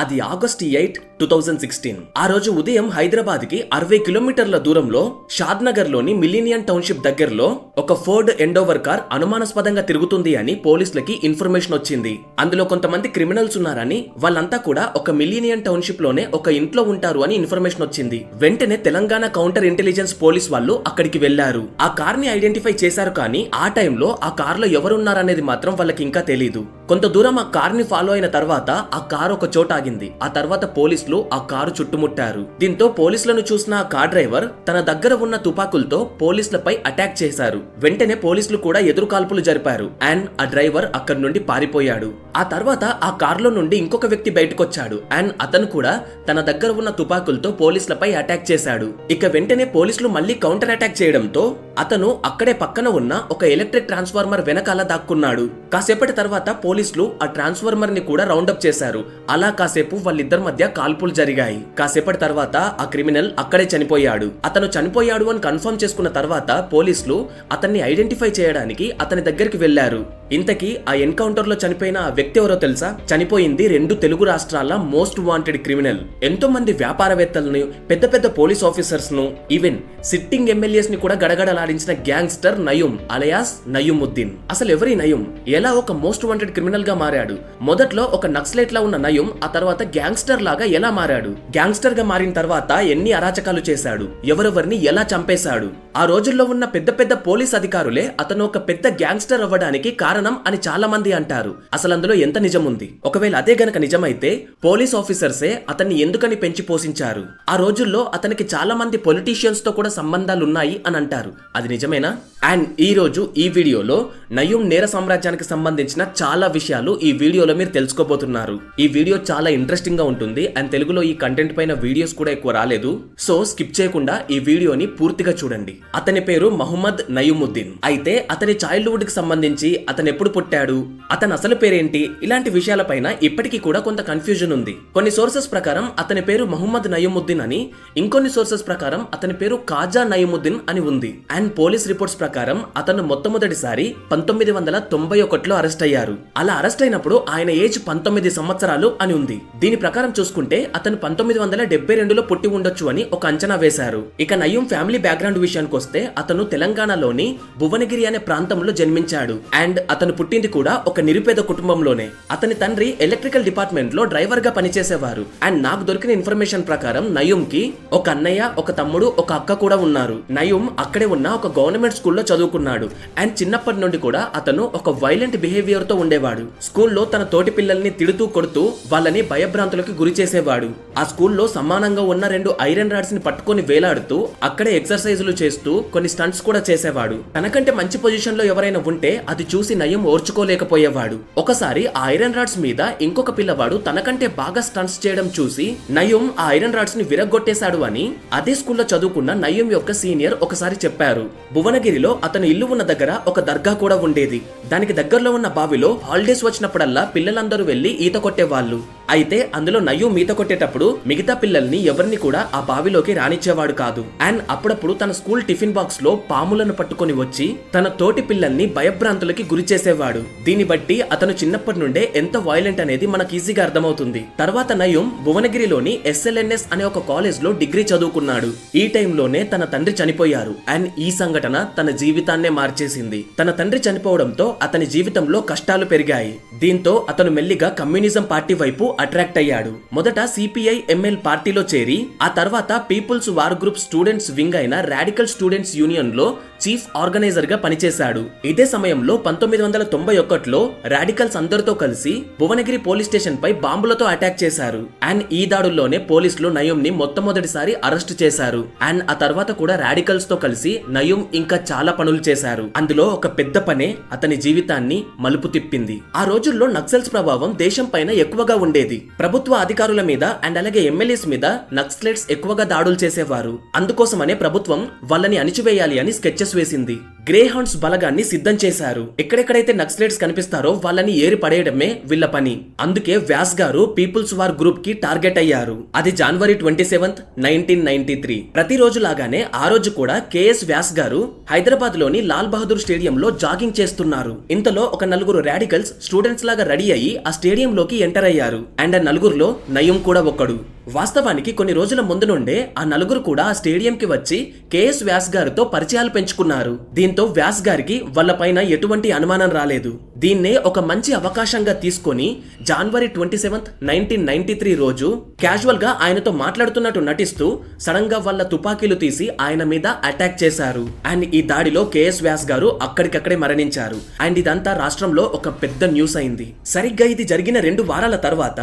అది ఆగస్టు 8, 2016. ఆ రోజు ఉదయం హైదరాబాద్ కి 60 కిలోమీటర్ల దూరంలో షాద్ నగర్ లోని మిలీనియన్ టౌన్షిప్ దగ్గరలో ఒక ఫోర్డ్ ఎండోవర్ కార్ అనుమానాస్పదంగా తిరుగుతుంది అని పోలీసులకి ఇన్ఫర్మేషన్ వచ్చింది. అందులో కొంతమంది క్రిమినల్స్ ఉన్నారని, వాళ్ళంతా కూడా ఒక మిలీనియన్ టౌన్షిప్ లోనే ఒక ఇంట్లో ఉంటారు అని ఇన్ఫర్మేషన్ వచ్చింది. వెంటనే తెలంగాణ కౌంటర్ ఇంటెలిజెన్స్ పోలీస్ వాళ్ళు అక్కడికి వెళ్లారు. ఆ కార్ ని ఐడెంటిఫై చేశారు, కానీ ఆ టైంలో ఆ కార్ లో ఎవరున్నారనేది మాత్రం వాళ్ళకి ఇంకా తెలీదు. కొంత దూరం ఆ కార్ ని ఫాలో అయిన తర్వాత ఆ కారు ఒక చోట ఆగింది. ఆ తర్వాత పోలీసులు ఆ కారు చుట్టుముట్టారు. దీంతో పోలీసులను చూసిన ఆ కార్ డ్రైవర్ తన దగ్గర ఉన్న తుపాకులతో పోలీసులపై అటాక్ చేశారు. వెంటనే పోలీసులు కూడా ఎదురు కాల్పులు జరిపారు అండ్ ఆ డ్రైవర్ అక్కడి నుండి పారిపోయాడు. ఆ తర్వాత ఆ కారులో నుండి ఇంకొక వ్యక్తి బయటకొచ్చాడు అండ్ అతను కూడా తన దగ్గర ఉన్న తుపాకులతో పోలీసులపై అటాక్ చేశాడు. ఇక వెంటనే పోలీసులు మళ్ళీ కౌంటర్ అటాక్ చేయడంతో అతను అక్కడే పక్కన ఉన్న ఒక ఎలక్ట్రిక్ ట్రాన్స్ఫార్మర్ వెనకాల దాక్కున్నాడు. కాసేపటి తర్వాత పోలీసులు ఆ ట్రాన్స్ఫార్మర్ ని కూడా రౌండప్ చేశారు. అలా కాసేపు వాళ్ళిద్దరి మధ్య కాల్పులు జరిగాయి. కాసేపటి తర్వాత ఆ క్రిమినల్ అక్కడే చనిపోయాడు. అతను చనిపోయాడు అని కన్ఫర్మ్ చేసుకున్న తర్వాత పోలీసులు అతన్ని ఐడెంటిఫై చేయడానికి అతని దగ్గరికి వెళ్లారు. ఇంతకీ ఆ ఎన్కౌంటర్ లో చనిపోయిన ఆ వ్యక్తి ఎవరో తెలుసా? చనిపోయింది 2 తెలుగు రాష్ట్రాల మోస్ట్ వాంటెడ్ క్రిమినల్. ఎంతో మంది వ్యాపారవేత్తలను, పెద్ద పెద్ద పోలీస్ ఆఫీసర్స్ ను, ఈవెన్ సిట్టింగ్ ఎమ్మెల్యేస్ ని కూడా గడగడలాడించిన గ్యాంగ్స్టర్ నయూమ్ అలియాస్ నయూముద్దీన్. అసలు ఎవరి నయూమ్? ఎలా ఒక మోస్ట్ వాంటెడ్ క్రిమినల్ గా మారాడు? మొదట్లో ఒక నక్సలైట్ లా ఉన్న నయూమ్ ఆ తర్వాత గ్యాంగ్స్టర్ లాగా ఎలా మారాడు? గ్యాంగ్స్టర్ గా మారిన తర్వాత ఎన్ని అరాచకాలు చేశాడు? ఎవరెవరిని ఎలా చంపేశాడు? ఆ రోజుల్లో ఉన్న పెద్ద పెద్ద పోలీస్ అధికారులే అతను ఒక పెద్ద గ్యాంగ్స్టర్ అవ్వడానికి కారణం అని చాలా మంది అంటారు. అసలు అందులో ఎంత నిజం ఉంది? ఒకవేళ అదే గనక నిజమైతే పోలీస్ ఆఫీసర్సే అతన్ని ఎందుకని పెంచి పోషించారు? ఆ రోజుల్లో అతనికి చాలా మంది పొలిటీషియన్స్ తో కూడా సంబంధాలు ఉన్నాయి అని అంటారు. అది నిజమేనా? అండ్ ఈ రోజు ఈ వీడియోలో నయూమ్ నేర సామ్రాజ్యానికి సంబంధించిన చాలా విషయాలు ఈ వీడియోలో మీరు తెలుసుకోబోతున్నారు. ఈ వీడియో చాలా ఇంట్రెస్టింగ్ గా ఉంటుంది అండ్ తెలుగులో ఈ కంటెంట్ పైన వీడియోస్ కూడా ఎక్కువ రాలేదు. సో స్కిప్ చేయకుండా ఈ వీడియోని పూర్తిగా చూడండి. అతని పేరు మహమ్మద్ నయూముద్దీన్. అయితే అతని చైల్డ్హుడ్ కి సంబంధించి అతను ఎప్పుడు పుట్టాడు, అతని అసలు పేరేంటి, ఇలాంటి విషయాలపైన ఇప్పటికీ కూడా కొంత కన్ఫ్యూజన్ ఉంది. కొన్ని సోర్సెస్ ప్రకారం అతని పేరు మహమ్మద్ నయూముద్దీన్ అని, ఇంకొన్ని సోర్సెస్ ప్రకారం అతని పేరు కాజా నయూముద్దీన్ అని ఉంది. అండ్ పోలీస్ రిపోర్ట్స్ ప్రకారం అతను మొట్టమొదటిసారి 1991లో అరెస్ట్ అయ్యారు. అలా అరెస్ట్ అయినప్పుడు ఆయన ఏజ్ 19 సంవత్సరాలు అని ఉంది. దీని ప్రకారం చూసుకుంటే అతను 1972లో పుట్టి ఉండొచ్చు అని ఒక అంచనా వేశారు. ఇక నయూమ్ ఫ్యామిలీ బ్యాక్గ్రౌండ్ విషయానికి వస్తే అతను తెలంగాణలోని భువనగిరి అనే ప్రాంతంలో జన్మించాడు. అండ్ అతను పుట్టింది కూడా ఒక నిరుపేద కుటుంబంలోనే. అతని తండ్రి ఎలక్ట్రికల్ డిపార్ట్మెంట్ లో డ్రైవర్ గా పనిచేసేవారు. అండ్ నాకు దొరికిన ఇన్ఫర్మేషన్ ప్రకారం నయూమ్ కి ఒక అన్నయ్య, ఒక తమ్ముడు, ఒక అక్క కూడా ఉన్నారు. నయూమ్ అక్కడే ఉన్న ఒక గవర్నమెంట్ స్కూల్లో చదువుకున్నాడు. అండ్ చిన్నప్పటి నుండి కూడా అతను ఒక వైలెంట్ బిహేవియర్ తో ఉండేవాడు. స్కూల్లో తన తోటి పిల్లల్ని తిడుతూ కొడుతూ వాళ్ళని భయభ్రాంతులకు గురి చేసేవాడు. ఆ స్కూల్లో సమానంగా ఉన్న 2 ఐరన్ రాడ్స్ ని పట్టుకొని వేలాడుతూ అక్కడే ఎక్సర్సైజులు చేస్తూ కొన్ని స్టంట్స్ కూడా చేసేవాడు. తనకంటే మంచి పొజిషన్ లో ఎవరైనా ఉంటే అది చూసి నయూమ్ ఓర్చుకోలేకపోయేవాడు. ఒకసారి ఆ ఐరన్ రాడ్స్ మీద ఇంకొక పిల్లవాడు తనకంటే బాగా స్టంట్స్ చేయడం చూసి నయూమ్ ఆ ఐరన్ రాడ్స్ ని విరగ్గొట్టేశాడు అని అదే స్కూల్లో చదువుకున్న నయూమ్ యొక్క సీనియర్ ఒకసారి చెప్పారు. భువనగిరిలో అతను ఇల్లు ఉన్న దగ్గర ఒక దర్గా కూడా ఉండేది. దానికి దగ్గరలో ఉన్న బావిలో హాలిడేస్ వచ్చినప్పుడల్లా పిల్లలందరూ వెళ్లి ఈత కొట్టేవాళ్ళు. అయితే అందులో నయూమ్ ఈత కొట్టేటప్పుడు మిగతా పిల్లల్ని ఎవరిని కూడా ఆ బావిలోకి రానిచ్చేవాడు కాదు. అండ్ అప్పుడప్పుడు తన స్కూల్ టిఫిన్ బాక్స్ లో పాములను పట్టుకొని వచ్చి తన తోటి పిల్లల్ని భయభ్రాంతులకి గురి చేసేవాడు. దీన్ని బట్టి అతను చిన్నప్పటి నుండే ఎంత వైలెంట్ అనేది మనకు ఈజీగా అర్థమవుతుంది. తర్వాత నయూమ్ భువనగిరిలోని SLNS అనే ఒక కాలేజ్ లో డిగ్రీ చదువుకున్నాడు. ఈ టైంలోనే తన తండ్రి చనిపోయారు. అండ్ ఈ సంఘటన తన జీవితాన్నే మార్చేసింది. తన తండ్రి చనిపోవడంతో అతని జీవితంలో కష్టాలు పెరిగాయి. దీంతో అతను మెల్లిగా కమ్యూనిజం పార్టీ వైపు అట్రాక్ట్ అయ్యాడు. మొదట CPI-ML పార్టీలో చేరి ఆ తర్వాత people's war group students wing అయిన రాడికల్ స్టూడెంట్స్ యూనియన్ లో చీఫ్ ఆర్గనైజర్ గా పనిచేశాడు. ఇదే సమయంలో 1991లో రాడికల్స్ అందరితో కలిసి భువనగిరి పోలీస్ స్టేషన్ పై బాంబులతో అటాక్ చేశారు. అండ్ ఈ దాడుల్లోనే పోలీసులు నయూమ్ ని మొట్టమొదటిసారి అరెస్ట్ చేశారు. అండ్ ఆ తర్వాత కూడా రాడికల్స్ తో కలిసి నయూమ్ ఇంకా చాలా పనులు చేశారు. అందులో ఒక పెద్ద పనే అతని జీవితాన్ని మలుపు తిప్పింది. ఆ రోజుల్లో నక్సల్స్ ప్రభావం దేశం పైన ఎక్కువగా ఉండేది. ప్రభుత్వ అధికారుల మీద అండ్ అలాగే ఎమ్మెల్యేస్ మీద నక్సలైట్స్ ఎక్కువగా దాడులు చేసేవారు. అందుకోసమనే ప్రభుత్వం వాళ్ళని అణిచివేయాలి అని స్కెచెస్ స్కెచెస్ వేసింది. గ్రే హౌండ్స్ బలగాన్ని సిద్ధం చేశారు. ఎక్కడెక్కడైతే నక్సలైట్స్ కనిపిస్తారో వాళ్ళని ఏరి పడేయడమే వీళ్ళ పని. అందుకే వ్యాస్ గారు పీపుల్స్ వార్ గ్రూప్ కి టార్గెట్ అయ్యారు. అది జనవరి 27, 1993. ప్రతిరోజు లాగానే ఆ రోజు కూడా కేఎస్ వ్యాస్ గారు హైదరాబాద్ లోని లాల్ బహదూర్ స్టేడియంలో జాగింగ్ చేస్తున్నారు. ఇంతలో ఒక నలుగురు రాడికల్స్ స్టూడెంట్స్ లాగా రెడీ అయ్యి ఆ స్టేడియంలోకి ఎంటర్ అయ్యారు. అండ్ ఆ నలుగురులో నయం కూడా ఒక్కడు. వాస్తవానికి కొన్ని రోజుల ముందు నుండే ఆ నలుగురు కూడా ఆ స్టేడియంకి వచ్చి కేఎస్ వ్యాస్ గారితో పరిచయాలు పెంచుకున్నారు. దీంతో వ్యాస్ గారికి వాళ్ళపైన ఎటువంటి అనుమానం రాలేదు. దీన్నే ఒక మంచి అవకాశంగా తీసుకొని జనవరి 27, 1993 రోజు క్యాజువల్ గా ఆయనతో మాట్లాడుతున్నట్టు నటిస్తూ సడన్ గా వాళ్ళ తుపాకీలు తీసి ఆయన మీద అటాక్ చేశారు. అండ్ ఈ దాడిలో కేఎస్ వ్యాస్ గారు అక్కడికక్కడే మరణించారు. అండ్ ఇదంతా రాష్ట్రంలో ఒక పెద్ద న్యూస్ అయింది. సరిగ్గా ఇది జరిగిన 2 వారాల తర్వాత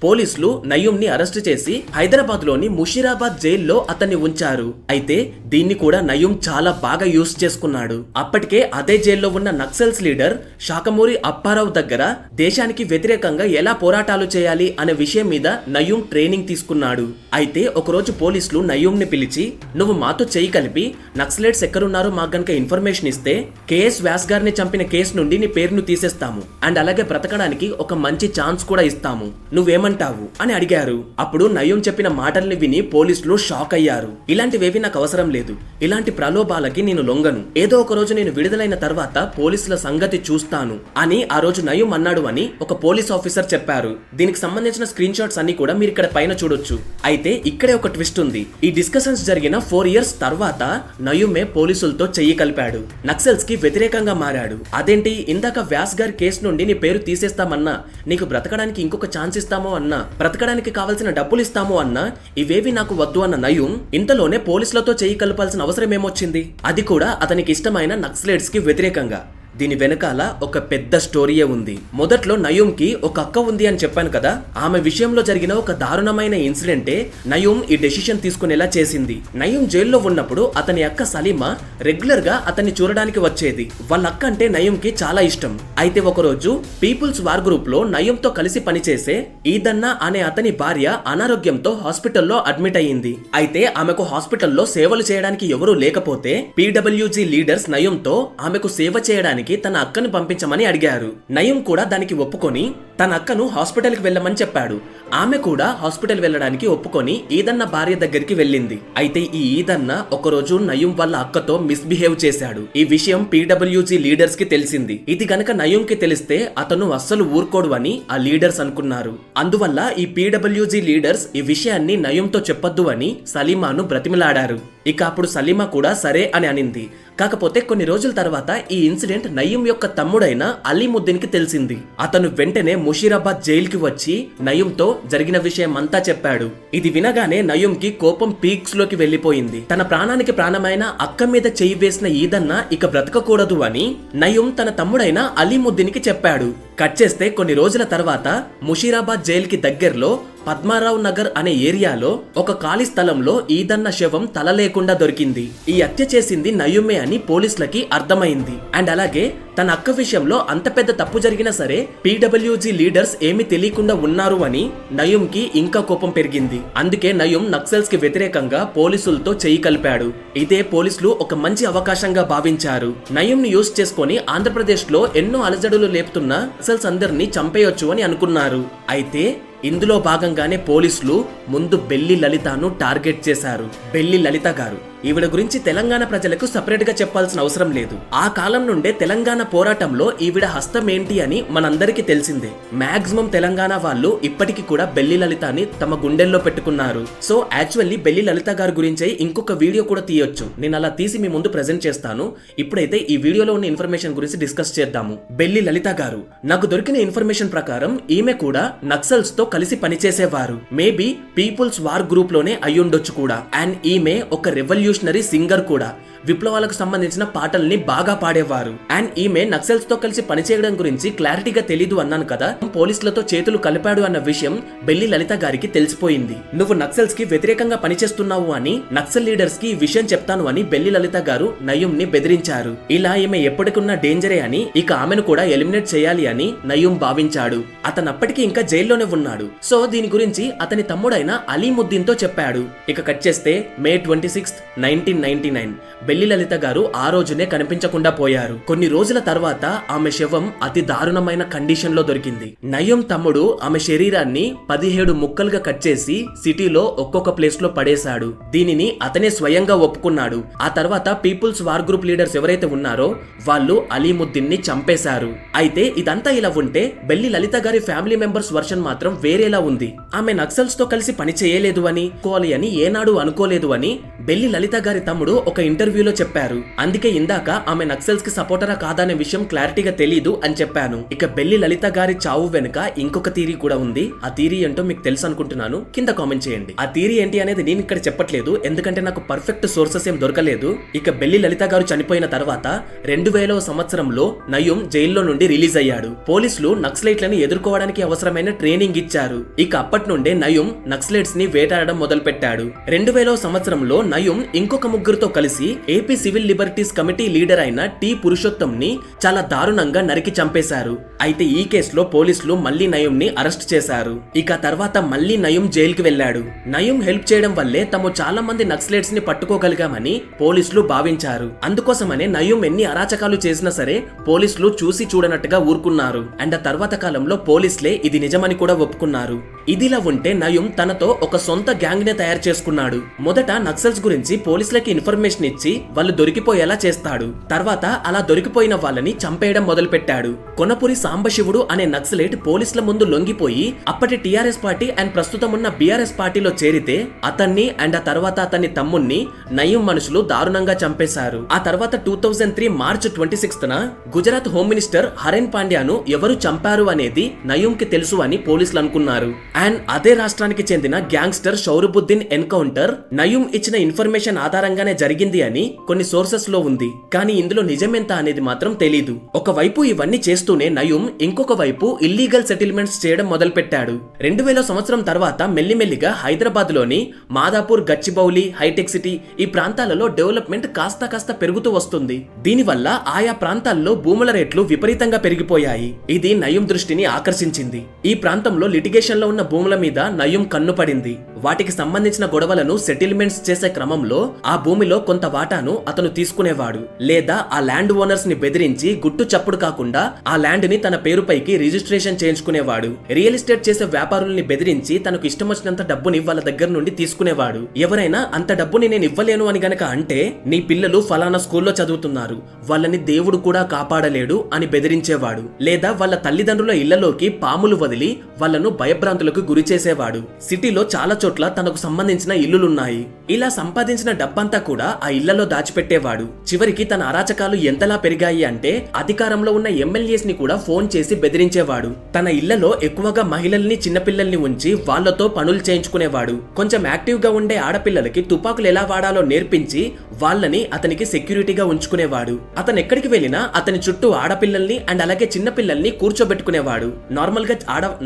పోలీసులు నయూంని అరెస్ట్ చేసి హైదరాబాద్ లోని ముషీరాబాద్ జైల్లో అతన్ని ఉంచారు. అయితే దీన్ని కూడా నయూం చాలా బాగా యూస్ చేసుకున్నాడు. అప్పటికే అదే జైల్లో ఉన్న నక్సల్స్ లీడర్ శాకమూరి అప్పారావు దగ్గర దేశానికి వ్యతిరేకంగా ఎలా పోరాటాలు చేయాలి అనే విషయం మీద నయూం ట్రైనింగ్ తీసుకున్నాడు. అయితే ఒకరోజు పోలీసులు నయూంని పిలిచి, నువ్వు మాతో చేయి కలిపి నక్సలైట్స్ ఎక్కడున్నారో మాకు గనక ఇన్ఫర్మేషన్ ఇస్తే కేఎస్ వ్యాస్ గారిని చంపిన కేసు నుండి నీ పేరును తీసేస్తాము అండ్ అలాగే బ్రతకడానికి ఒక మంచి ఛాన్స్ కూడా ఇస్తాము, నువ్వేమంటావు అని అడిగారు. అప్పుడు నయూం చెప్పిన మాటల్ని విని పోలీసులు షాక్ అయ్యారు. ఇలాంటివేవి నాకు అవసరం లేదు, ఇలాంటి ప్రలోభాలకి నేను లొంగను, ఏదో ఒక రోజు నేను విడుదలైన తర్వాత పోలీసుల సంగతి చూస్తాను అని ఆ రోజు నయూం అన్నాడు అని ఒక పోలీస్ ఆఫీసర్ చెప్పారు. దీనికి సంబంధించిన స్క్రీన్ షాట్స్ అన్ని కూడా మీరు ఇక్కడ పైన చూడొచ్చు. అయితే ఇక్కడే ఒక ట్విస్ట్ ఉంది. ఈ డిస్కషన్స్ జరిగిన 4 years తర్వాత నయూమే పోలీసులతో చెయ్యి కలిపాడు. నక్సల్స్ కి వ్యతిరేకంగా మారాడు. అదేంటి, ఇందాక వ్యాస్ గారి కేసు నుండి నీ పేరు తీసేస్తామన్నా, నీకు బ్రతకడానికి ఇంకొక ఛాన్స్ ఇస్తామో అన్నా, బ్రతకడానికి కావాల్సిన డబ్బులు ఇస్తాము అన్నా, ఇవేవి నాకు వద్దు అన్న నయూం ఇంతలోనే పోలీసులతో చెయ్యి కలపాల్సిన అవసరం ఏమొచ్చింది? అది కూడా అతనికి ఇష్టమైన నక్సలైట్స్ కి వ్యతిరేకంగా. దీని వెనకాల ఒక పెద్ద స్టోరీయే ఉంది. మొదట్లో నయూంకి ఒక అక్క ఉంది అని చెప్పాను కదా, ఆమె విషయంలో జరిగిన ఒక దారుణమైన ఇన్సిడెంటే నయూం ఈ డెసిషన్ తీసుకునేలా చేసింది. నయూం జైల్లో ఉన్నప్పుడు అతని అక్క సలీమా రెగ్యులర్ గా అతన్ని చూడడానికి వచ్చేది. వాళ్ళ అక్క అంటే నయూంకి చాలా ఇష్టం. అయితే ఒకరోజు పీపుల్స్ వార్ గ్రూప్ లో నయూంతో కలిసి పనిచేసే ఈదన్నా అనే అతని భార్య అనారోగ్యంతో హాస్పిటల్లో అడ్మిట్ అయ్యింది. అయితే ఆమెకు హాస్పిటల్లో సేవలు చేయడానికి ఎవరూ లేకపోతే పీడబ్ల్యూజీ లీడర్స్ నయూంతో ఆమెకు సేవ చేయడానికి తన అక్కను పంపించమని అడిగారు. నయూం కూడా దానికి ఒప్పుకొని తన అక్కను హాస్పిటల్ కి వెళ్ళమని చెప్పాడు. ఆమె కూడా హాస్పిటల్ వెళ్ళడానికి ఒప్పుకొని ఈదన్న భార్య దగ్గరికి వెళ్ళింది. అయితే ఈ ఈదన్న ఒకరోజు నయూం వాళ్ళ అక్కతో మిస్బిహేవ్ చేశాడు. ఈ విషయం పీడబ్ల్యూజీ లీడర్స్ కి తెలిసింది. ఇది గనక నయూం కి తెలిస్తే అతను అస్సలు ఊరుకోడు అని ఆ లీడర్స్ అనుకున్నారు. అందువల్ల ఈ పీడబ్ల్యూజీ లీడర్స్ ఈ విషయాన్ని నయూంతో చెప్పొద్దు అని సలీమాను బ్రతిమిలాడారు. ఇక అప్పుడు సలీమా కూడా సరే అని అనింది. కాకపోతే కొన్ని రోజుల తర్వాత ఈ ఇన్సిడెంట్ నయూం యొక్క తమ్ముడైన అలీముద్దీన్ కి తెలిసింది. అతను వెంటనే ముషీరాబాద్ జైలుకి వచ్చి నయూంతో జరిగిన విషయం అంతా చెప్పాడు. ఇది వినగానే నయూం కి కోపం పీక్స్ లోకి వెళ్లిపోయింది. తన ప్రాణానికి ప్రాణమైన అక్క మీద చెయ్యి వేసిన ఈదన్న ఇక బ్రతకకూడదు అని నయూం తన తమ్ముడైన అలీముద్దీన్ కి చెప్పాడు. కట్ చేస్తే కొన్ని రోజుల తర్వాత ముషీరాబాద్ జైలుకి దగ్గరలో పద్మారావు నగర్ అనే ఏరియాలో ఒక ఖాళీ స్థలంలో ఈదన్న శవం తల లేకుండా దొరికింది. ఈ హత్య చేసింది నయూమే అని పోలీసులకి అర్థమైంది. అండ్ అలాగే తన అక్క విషయంలో అంత పెద్ద తప్పు జరిగినా సరే పీడబ్ల్యూజీ లీడర్స్ ఏమీ తెలియకుండా ఉన్నారు అని నయూం కి ఇంకా కోపం పెరిగింది. అందుకే నయూం నక్సల్స్ కి వ్యతిరేకంగా పోలీసులతో చెయ్యి కలిపాడు. ఇదే పోలీసులు ఒక మంచి అవకాశంగా భావించారు. నయూం ని యూస్ చేసుకొని ఆంధ్రప్రదేశ్ లో ఎన్నో అలజడులు లేపుతున్న నక్సల్స్ అందరినీ చంపేయొచ్చు అని అనుకున్నారు. అయితే ఇందులో భాగంగానే పోలీసులు ముందు బెల్లి లలితను టార్గెట్ చేశారు. బెల్లి లలిత గారు, ఈవిడ గురించి తెలంగాణ ప్రజలకు సపరేట్ గా చెప్పాల్సిన అవసరం లేదు. ఆ కాలం నుండే తెలంగాణ పోరాటంలో ఈవిడ హస్తం ఏంటి అని మనందరికీ తెలిసిందే. మాక్సిమం తెలంగాణ వాళ్ళు ఇప్పటికీ కూడా బెల్లి లలితని తమ గుండెల్లో పెట్టుకున్నారు. సో యాక్చువల్లీ బెల్లి లలిత గారి గురించి ఇంకొక వీడియో కూడా తీయొచ్చు. నేను అలా తీసి మీ ముందు ప్రెజెంట్ చేస్తాను. ఇప్పుడైతే ఈ వీడియోలో ఉన్న ఇన్ఫర్మేషన్ గురించి డిస్కస్ చేద్దాము. బెల్లి లలిత గారు, నాకు దొరికిన ఇన్ఫర్మేషన్ ప్రకారం ఈమె కూడా నక్సల్స్ తో కలిసి పనిచేసేవారు. మేబీ పీపుల్స్ వార్ గ్రూప్ లోనే అయ్యుండొచ్చు కూడా. అండ్ ఈమె ఒక రెవల్యూషనరీ సింగర్ కూడా. విప్లవాలకు సంబంధించిన పాటల్ని బాగా పాడేవారు. అండ్ ఈమె నక్సల్స్ తో కలిసి పనిచేయడం గురించి క్లారిటీగా తెలీదు అన్నాను కదా. పోలీసులతో చేతులు కలిపాడు అన్న విషయం బెల్లి లలిత గారికి తెలిసిపోయింది. నువ్వు నక్సల్స్ కి వ్యతిరేకంగా పనిచేస్తున్నావు అని, నక్సల్ లీడర్స్ కి ఈ విషయం చెప్తాను అని బెల్లి లలిత గారు నయూం ని బెదిరించారు. ఇలా ఈమె ఎప్పటికున్న డేంజరే అని, ఇక ఆమెను కూడా ఎలిమినేట్ చేయాలి అని నయూం భావించాడు. అతను అప్పటికి ఇంకా జైల్లోనే ఉన్నాడు. సో దీని గురించి అతని తమ్ముడైన అలీముద్దీన్ తో చెప్పాడు. ఇక కట్ చేస్తే మే 26, 1999 బెల్లి లలిత గారు ఆ రోజునే కనిపించకుండా పోయారు. కొన్ని రోజుల తర్వాత ఆమె శవం అతి దారుణమైన కండిషన్ లో దొరికింది. నయం తమ్ముడు ఆమె శరీరాన్ని 17 ముక్కలుగా కట్ చేసి సిటీలో ఒక్కొక్క ప్లేస్ లో పడేశాడు. దీనిని అతనే స్వయంగా ఒప్పుకున్నాడు. ఆ తర్వాత పీపుల్స్ వార్ గ్రూప్ లీడర్స్ ఎవరైతే ఉన్నారో వాళ్ళు అలీముద్దీన్ ని చంపేశారు. అయితే ఇదంతా ఇలా ఉంటే బెల్లి లలిత గారి ఫ్యామిలీ మెంబర్స్ వర్షన్ మాత్రం వేరేలా ఉంది. ఆమె నక్సల్స్ తో కలిసి పని చేయలేదు అని ఏనాడు అనుకోలేదు అని బెల్లి లలిత గారి తమ్ముడు ఒక ఇంటర్వ్యూలో చెప్పారు. అందుకే ఇందాక ఆమె నక్సల్స్ కి సపోర్టరా కాదనే విషయం క్లారిటీగా తెలీదు అని చెప్పాను. ఇక బెల్లి లలిత గారి చావు వెనుక ఇంకొక థీరీ కూడా ఉంది. ఆ థీరీ ఏంటో మీకు తెలుసు అనుకుంటున్నాను, కింద కామెంట్ చేయండి. ఆ థీరీ ఏంటి అనేది నేను ఇక్కడ చెప్పట్లేదు, ఎందుకంటే నాకు పర్ఫెక్ట్ సోర్సెస్ ఏం దొరకలేదు. ఇక బెల్లి లలిత గారు చనిపోయిన తర్వాత 2000వ సంవత్సరంలో నయం జైల్లో నుండి రిలీజ్ అయ్యాడు. పోలీసులు నక్సలైట్లను ఎదుర్కోవడానికి అవసరమైన ట్రైనింగ్ ఇచ్చారు. ఇక అప్పటి నుండే నయం నక్సలైట్స్ ని వేటాడడం మొదలు పెట్టాడు. 2000వ సంవత్సరంలో నయం ఇంకొక ముగ్గురుతో కలిసి AP civil liberties committee leader అయిన టి పురుషోత్తం ని చాలా దారుణంగా నరికి చంపేశారు. అయితే ఈ కేసులో పోలీసులు మళ్లీ నయం ని అరెస్ట్ చేశారు. ఇక తర్వాత మళ్లీ నయం జైలుకి వెళ్లాడు. నయం హెల్ప్ చేయడం వల్లే తాము చాలా మంది నక్సలైట్స్ ని పట్టుకోగలిగామని పోలీసులు భావించారు. అందుకోసమనే నయం ఎన్ని అరాచకాలు చేసినా సరే పోలీసులు చూసి చూడనట్టుగా ఊరుకున్నారు. అండ్ ఆ తర్వాత కాలంలో పోలీసులే ఇది నిజమని కూడా ఒప్పుకున్నారు. ఇదిలా ఉంటే నయం తనతో ఒక సొంత గ్యాంగ్ నే తయారు చేసుకున్నాడు. మొదట నక్సల్స్ గురించి పోలీసులకి ఇన్ఫర్మేషన్ ఇచ్చి వాళ్ళు దొరికిపోయేలా చేస్తాడు. తర్వాత అలా దొరికిపోయిన వాళ్ళని చంపేయడం మొదలు పెట్టాడు. కొనపురి సాంబశివుడు అనే నక్సలైట్ పోలీసుల ముందు లొంగిపోయి అప్పటి టీఆర్ఎస్ పార్టీ అండ్ ప్రస్తుతం ఉన్న బీఆర్ఎస్ పార్టీలో చేరితే అతన్ని అండ్ ఆ తర్వాత అతని తమ్ముణ్ణి నయం మనుషులు దారుణంగా చంపేశారు. ఆ తర్వాత 2003 March 26న Gujarat home minister horn పాండ్యాను ఎవరు చంపారు అనేది నయంకి తెలుసు అని పోలీసులు అనుకున్నారు. అండ్ అదే రాష్ట్రానికి చెందిన గ్యాంగ్స్టర్ షౌరబుద్దీన్ ఎన్కౌంటర్ నయం ఇచ్చిన ఇన్ఫర్మేషన్ ఆధారంగానే జరిగింది అని కొన్ని సోర్సెస్ లో ఉంది. కానీ ఇందులో నిజమెంత అనేది మాత్రం తెలీదు. ఒకవైపు ఇవన్నీ చేస్తూనే నయం ఇంకొక వైపు ఇల్లీగల్ సెటిల్మెంట్స్ చేయడం మొదలు పెట్టాడు. 2000 సంవత్సరం తర్వాత మెల్లిమెల్లిగా హైదరాబాద్ లోని మాదాపూర్, గచ్చిబౌలి, హైటెక్ సిటీ ఈ ప్రాంతాలలో డెవలప్మెంట్ కాస్త పెరుగుతూ వస్తుంది. దీనివల్ల ఆయా ప్రాంతాల్లో భూముల రేట్లు విపరీతంగా పెరిగిపోయాయి. ఇది నయం దృష్టిని ఆకర్షించింది. ఈ ప్రాంతంలో లిటిగేషన్ లో ఉన్న భూముల మీద నయం కన్ను పడింది. వాటికి సంబంధించిన గొడవలను సెటిల్మెంట్స్ చేసే క్రమంలో ఆ భూమిలో కొంత వాటాను అతను తీసుకునేవాడు. లేదా ఆ ల్యాండ్ ఓనర్స్ ని బెదిరించి గుట్టు చప్పుడు కాకుండా ఆ ల్యాండ్ ని తన పేరుపైకి రిజిస్ట్రేషన్ చేయించుకునేవాడు. రియల్ ఎస్టేట్ చేసే వ్యాపారుల్ని బెదిరించి తనకు ఇష్టం వచ్చినంత డబ్బుని వాళ్ళ దగ్గర నుండి తీసుకునేవాడు. ఎవరైనా అంత డబ్బుని నేను ఇవ్వలేను అని గనక అంటే నీ పిల్లలు ఫలానా స్కూల్లో చదువుతున్నారు, వాళ్ళని దేవుడు కూడా కాపాడలేడు అని బెదిరించేవాడు. లేదా వాళ్ళ తల్లిదండ్రుల ఇళ్లలోకి పాములు వదిలి వాళ్ళను భయభ్రాంతులకు గురి చేసేవాడు. సిటీలో చాలా చోట్ల తనకు సంబంధించిన ఇల్లులున్నాయి. ఇలా సంపాదించిన డబ్బంతా కూడా ఆ ఇళ్లలో దాచిపెట్టేవాడు. చివరికి తన అరాచకాలు ఎంతలా పెరిగాయి అంటే అధికారంలో ఉన్న ఎమ్మెల్యేస్ ని కూడా ఫోన్ చేసి బెదిరించేవాడు. తన ఇళ్లలో ఎక్కువగా మహిళల్ని, చిన్నపిల్లల్ని ఉంచి వాళ్లతో పనులు చేయించుకునేవాడు. కొంచెం యాక్టివ్ గా ఉండే ఆడపిల్లలకి తుపాకులు ఎలా వాడాలో నేర్పించి వాళ్ళని అతనికి సెక్యూరిటీగా ఉంచుకునేవాడు. అతను ఎక్కడికి వెళ్ళినా అతని చుట్టూ ఆడపిల్లల్ని అండ్ అలాగే చిన్నపిల్లల్ని కూర్చోబెట్టుకునేవాడు.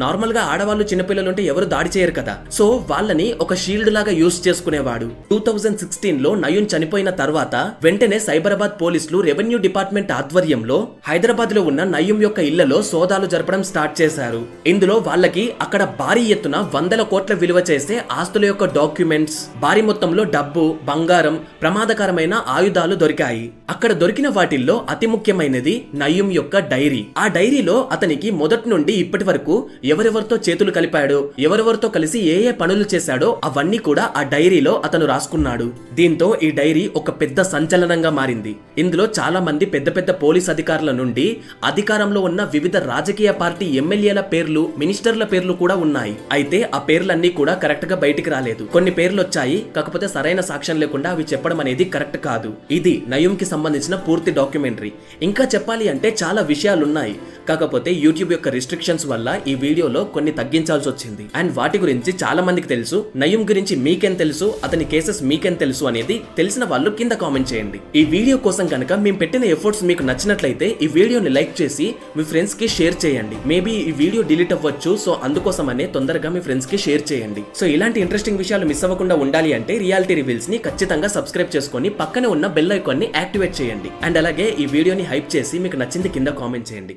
నార్మల్ గా ఆడవాళ్ళు చిన్నపిల్లలు ఉంటే ఎవరు దాడి చేయరు కదా, సో వాళ్ళని ఒక షీల్డ్ లాగా యూస్ చేసుకునేవాడు. 2016లో నయం చనిపోయిన తర్వాత వెంటనే సైబరాబాద్ పోలీసులు రెవెన్యూ డిపార్ట్మెంట్ ఆధ్వర్యంలో హైదరాబాద్ లో ఉన్న నయం యొక్క ఇళ్లలో సోదాలు జరపడం స్టార్ట్ చేశారు. ఇందులో వాళ్ళకి అక్కడ భారీ ఎత్తున 100 కోట్ల విలువ చేసే ఆస్తుల యొక్క డాక్యుమెంట్స్, భారీ మొత్తంలో డబ్బు, బంగారం, ప్రమాదకరమైన ఆయుధాలు దొరికాయి. అక్కడ దొరికిన వాటిల్లో అతి ముఖ్యమైనది నయం యొక్క డైరీ. ఆ డైరీలో అతనికి మొదటి నుండి ఇప్పటి వరకు ఎవరెవరితో చేతులు కలిపాడో, ఎవరెవరితో కలిసి ఏ పనులు చేశాడో అవన్నీ కూడా ఆ డైరీలో అతను రాసుకున్నాడు. దీంతో ఈ డైరీ ఒక పెద్ద సంచలనంగా మారింది. ఇందులో చాలా మంది పెద్ద పెద్ద పోలీస్ అధికారుల నుండి అధికారంలో ఉన్న వివిధ రాజకీయ పార్టీ ఎమ్మెల్యేల పేర్లు, మినిస్టర్ల పేర్లు కూడా ఉన్నాయి. అయితే ఆ పేర్లన్నీ కూడా కరెక్ట్ గా బయటికి రాలేదు. కొన్ని పేర్లు వచ్చాయి, కాకపోతే సరైన సాక్ష్యం లేకుండా అవి చెప్పడం అనేది కరెక్ట్ కాదు. ఇది నయంకి సంబంధించిన పూర్తి డాక్యుమెంటరీ. ఇంకా చెప్పాలి అంటే చాలా విషయాలున్నాయి, కాకపోతే యూట్యూబ్ యొక్క రిస్ట్రిక్షన్స్ వల్ల ఈ వీడియోలో కొన్ని తగ్గించాల్సి వచ్చింది. అండ్ వాటి గురించి చాలా మందికి తెలుసు. నయం గురించి మీకేం తెలుసు, అతని కేసెస్ మీకేం తెలుసు అనేది తెలిసిన వాళ్ళు కింద కామెంట్ చేయండి. ఈ వీడియో కోసం కనుక మేము పెట్టిన ఎఫర్ట్స్ మీకు నచ్చినట్లయితే ఈ వీడియోని లైక్ చేసి మీ ఫ్రెండ్స్ కి షేర్ చేయండి. మేబీ ఈ వీడియో డిలీట్ అవ్వచ్చు, సో అందుకోసమనే తొందరగా మీ ఫ్రెండ్స్ కి షేర్ చేయండి. సో ఇలాంటి ఇంట్రెస్టింగ్ విషయాలు మిస్ అవ్వకుండా ఉండాలి అంటే రియాలిటీ రివీల్స్ ని ఖచ్చితంగా సబ్స్క్రైబ్ చేసుకొని పక్కనే ఉన్న బెల్ ఐకాన్ ని యాక్టివేట్ చేయండి. అండ్ అలాగే ఈ వీడియోని హైప్ చేసి మీకు నచ్చింది కింద కామెంట్ చేయండి.